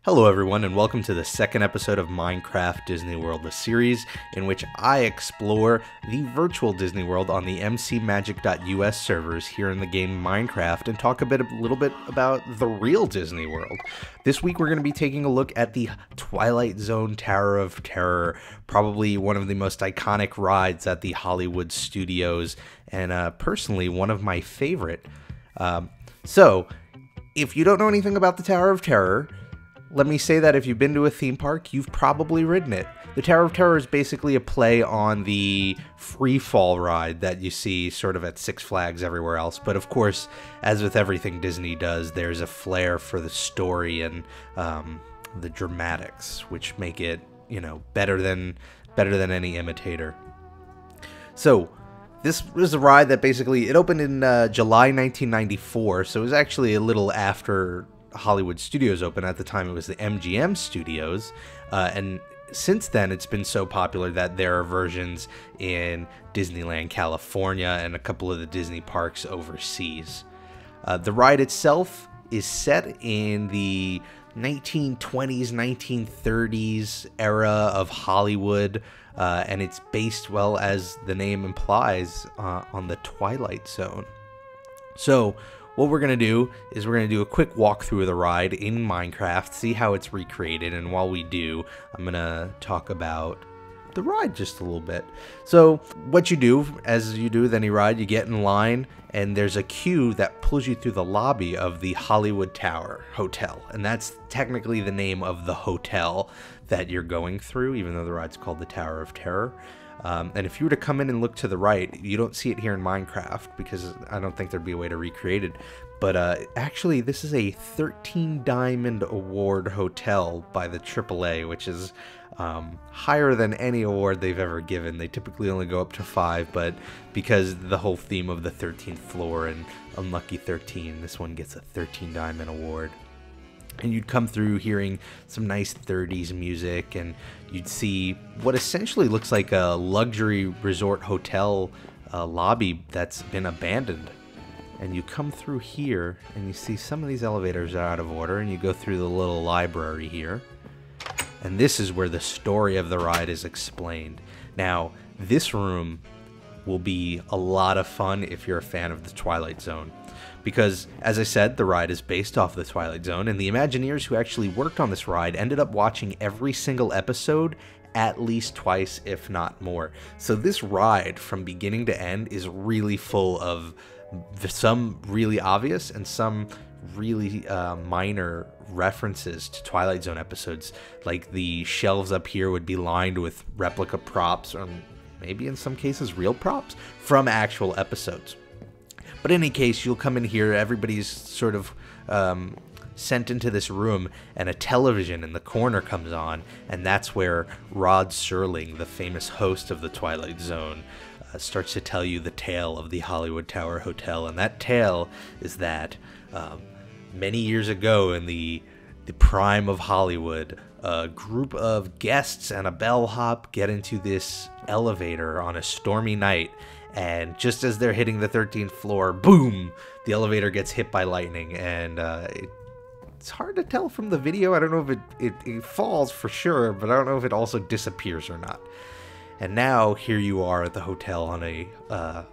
Hello everyone, and welcome to the second episode of Minecraft Disney World, the series in which I explore the virtual Disney World on the mcmagic.us servers here in the game Minecraft and talk a little bit about the real Disney World. This week we're going to be taking a look at the Twilight Zone Tower of Terror, probably one of the most iconic rides at the Hollywood studios, and personally one of my favorite. So, if you don't know anything about the Tower of Terror, let me say that if you've been to a theme park, you've probably ridden it. The Tower of Terror is basically a play on the free fall ride that you see sort of at Six Flags everywhere else. But of course, as with everything Disney does, there's a flair for the story and the dramatics, which make it, better than any imitator. So, this was a ride that basically, it opened in July 1994, so it was actually a little after Hollywood Studios opened. At the time it was the MGM Studios, and since then it's been so popular that there are versions in Disneyland California and a couple of the Disney parks overseas. The ride itself is set in the 1920s, 1930s era of Hollywood, and it's based, well, as the name implies, on the Twilight Zone. So what we're going to do is we're going to do a quick walkthrough of the ride in Minecraft, see how it's recreated, and while we do, I'm going to talk about the ride just a little bit. So what you do, as you do with any ride, you get in line, and there's a queue that pulls you through the lobby of the Hollywood Tower Hotel, and that's technically the name of the hotel that you're going through, even though the ride's called the Tower of Terror. And if you were to come in and look to the right, you don't see it here in Minecraft because I don't think there'd be a way to recreate it. But actually, this is a 13 Diamond Award hotel by the AAA, which is higher than any award they've ever given. They typically only go up to 5, but because the whole theme of the 13th floor and Unlucky 13, this one gets a 13 Diamond Award. And you'd come through hearing some nice 30s music, and you'd see what essentially looks like a luxury resort hotel lobby that's been abandoned. And you come through here, and you see some of these elevators are out of order, and you go through the little library here. And this is where the story of the ride is explained. Now, this room will be a lot of fun if you're a fan of the Twilight Zone. Because, as I said, the ride is based off the Twilight Zone, and the Imagineers who actually worked on this ride ended up watching every single episode at least twice, if not more. So this ride, from beginning to end, is really full of some really obvious and some really minor references to Twilight Zone episodes. Like the shelves up here would be lined with replica props, or maybe in some cases real props, from actual episodes. But in any case, you'll come in here, everybody's sort of sent into this room, and a television in the corner comes on, and that's where Rod Serling, the famous host of the Twilight Zone, starts to tell you the tale of the Hollywood Tower Hotel. And that tale is that many years ago, in the prime of Hollywood, a group of guests and a bellhop get into this elevator on a stormy night, and just as they're hitting the 13th floor, boom, the elevator gets hit by lightning, and it's hard to tell from the video. I don't know if it falls for sure, but I don't know if it also disappears or not. And now here you are at the hotel on a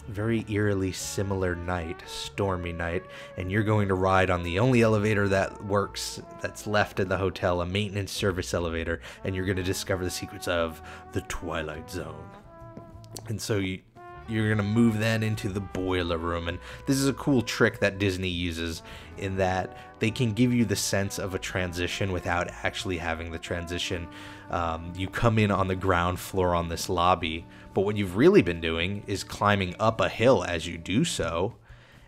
very eerily similar night, stormy night, and you're going to ride on the only elevator that works that's left in the hotel, a maintenance service elevator, and you're going to discover the secrets of the Twilight Zone. And so you're going to move then into the boiler room, and this is a cool trick that Disney uses in that they can give you the sense of a transition without actually having the transition. You come in on the ground floor on this lobby, but what you've really been doing is climbing up a hill as you do so,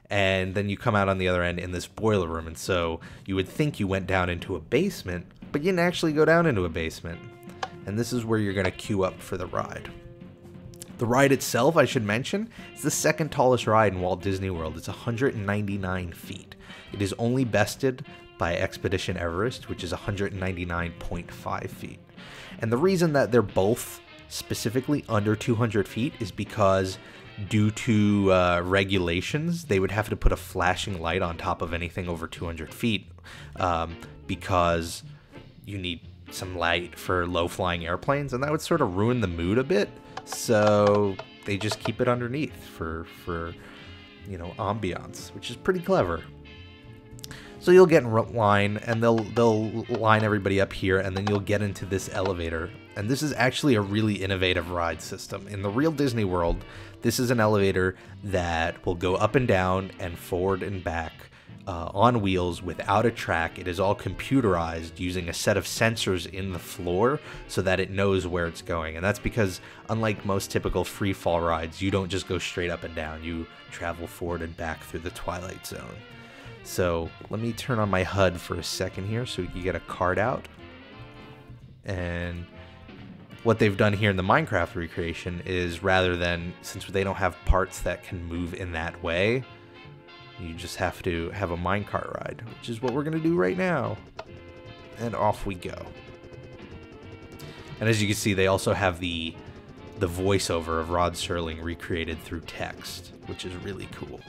and then you come out on the other end in this boiler room. And so you would think you went down into a basement, but you didn't actually go down into a basement. And this is where you're going to queue up for the ride. The ride itself, I should mention, is the second tallest ride in Walt Disney World. It's 199 feet. It is only bested by Expedition Everest, which is 199.5 feet. And the reason that they're both specifically under 200 feet is because due to regulations, they would have to put a flashing light on top of anything over 200 feet because you need some light for low-flying airplanes, and that would sort of ruin the mood a bit. So they just keep it underneath for you know, ambiance, which is pretty clever. So you'll get in line, and they'll line everybody up here, and then you'll get into this elevator. And this is actually a really innovative ride system. In the real Disney World, this is an elevator that will go up and down and forward and back on wheels without a track. It is all computerized using a set of sensors in the floor so that it knows where it's going. And that's because, unlike most typical free fall rides, you don't just go straight up and down. You travel forward and back through the Twilight Zone. So let me turn on my HUD for a second here so we can get a card out. And what they've done here in the Minecraft recreation is, rather than, since they don't have parts that can move in that way, you just have to have a minecart ride, which is what we're going to do right now. And off we go. And as you can see, they also have the voiceover of Rod Serling recreated through text, which is really cool.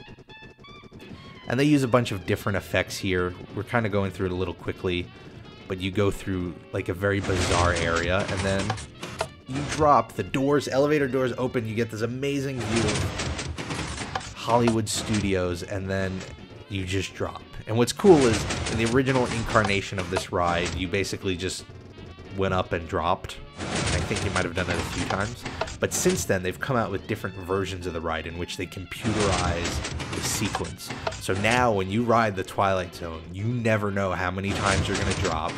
And they use a bunch of different effects here. We're kind of going through it a little quickly, but you go through like a very bizarre area, and then you drop. The doors, elevator doors open, you get this amazing view of Hollywood studios, and then you just drop. And what's cool is, in the original incarnation of this ride, you basically just went up and dropped. I think you might have done that a few times. But since then, they've come out with different versions of the ride in which they computerize the sequence. So now, when you ride the Twilight Zone, you never know how many times you're going to drop,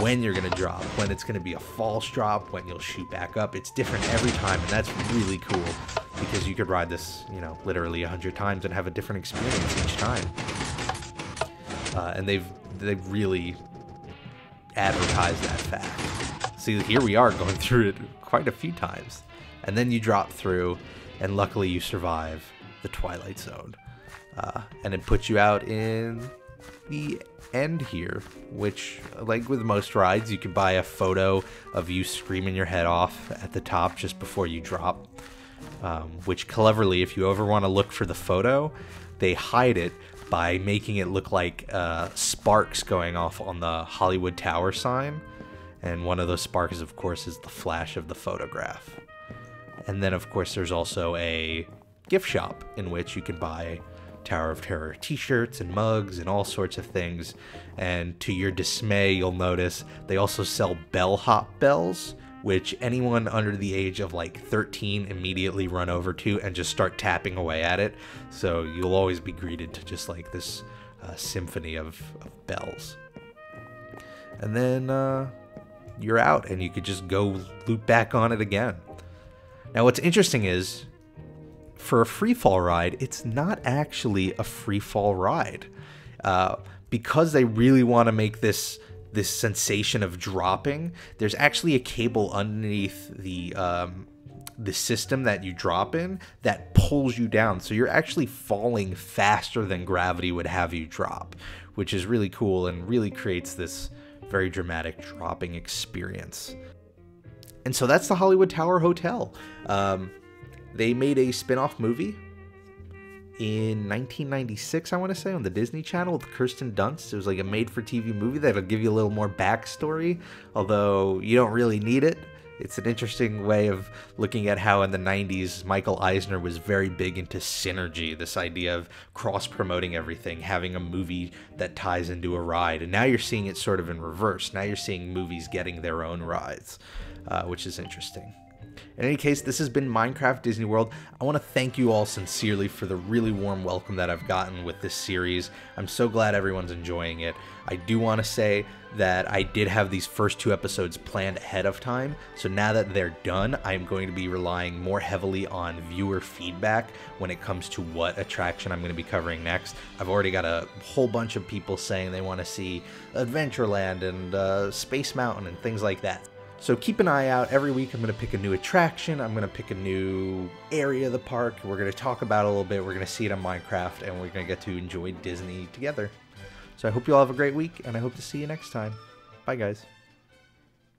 when you're going to drop, when it's going to be a false drop, when you'll shoot back up. It's different every time, and that's really cool, because you could ride this, you know, literally 100 times and have a different experience each time. And they've really advertised that fact. See, here we are going through it quite a few times. And then you drop through, and luckily you survive the Twilight Zone. And it puts you out in the end here, which, like with most rides, you can buy a photo of you screaming your head off at the top just before you drop. Which cleverly, if you ever want to look for the photo, they hide it by making it look like sparks going off on the Hollywood Tower sign. And one of those sparks, of course, is the flash of the photograph. And then, of course, there's also a gift shop in which you can buy Tower of Terror t-shirts and mugs and all sorts of things. And to your dismay, you'll notice they also sell bellhop bells, which anyone under the age of like 13 immediately run over to and just start tapping away at it. So you'll always be greeted to just like this symphony of bells. And then you're out, and you could just go loop back on it again. Now what's interesting is, for a free fall ride, it's not actually a free fall ride. Because they really want to make this sensation of dropping, there's actually a cable underneath the system that you drop in that pulls you down. So you're actually falling faster than gravity would have you drop, which is really cool and really creates this very dramatic dropping experience. And so that's the Hollywood Tower Hotel. They made a spin-off movie in 1996, I want to say, on the Disney Channel with Kirsten Dunst. It was like a made-for-TV movie that'll give you a little more backstory, although you don't really need it. It's an interesting way of looking at how in the 90s Michael Eisner was very big into synergy, this idea of cross-promoting everything, having a movie that ties into a ride. And now you're seeing it sort of in reverse. Now you're seeing movies getting their own rides, which is interesting. In any case, this has been Minecraft Disney World. I want to thank you all sincerely for the really warm welcome that I've gotten with this series. I'm so glad everyone's enjoying it. I do want to say that I did have these first 2 episodes planned ahead of time, so now that they're done, I'm going to be relying more heavily on viewer feedback when it comes to what attraction I'm going to be covering next. I've already got a whole bunch of people saying they want to see Adventureland and Space Mountain and things like that. So keep an eye out. Every week I'm going to pick a new attraction. I'm going to pick a new area of the park. We're going to talk about it a little bit. We're going to see it on Minecraft, and we're going to get to enjoy Disney together. So I hope you all have a great week, and I hope to see you next time. Bye, guys.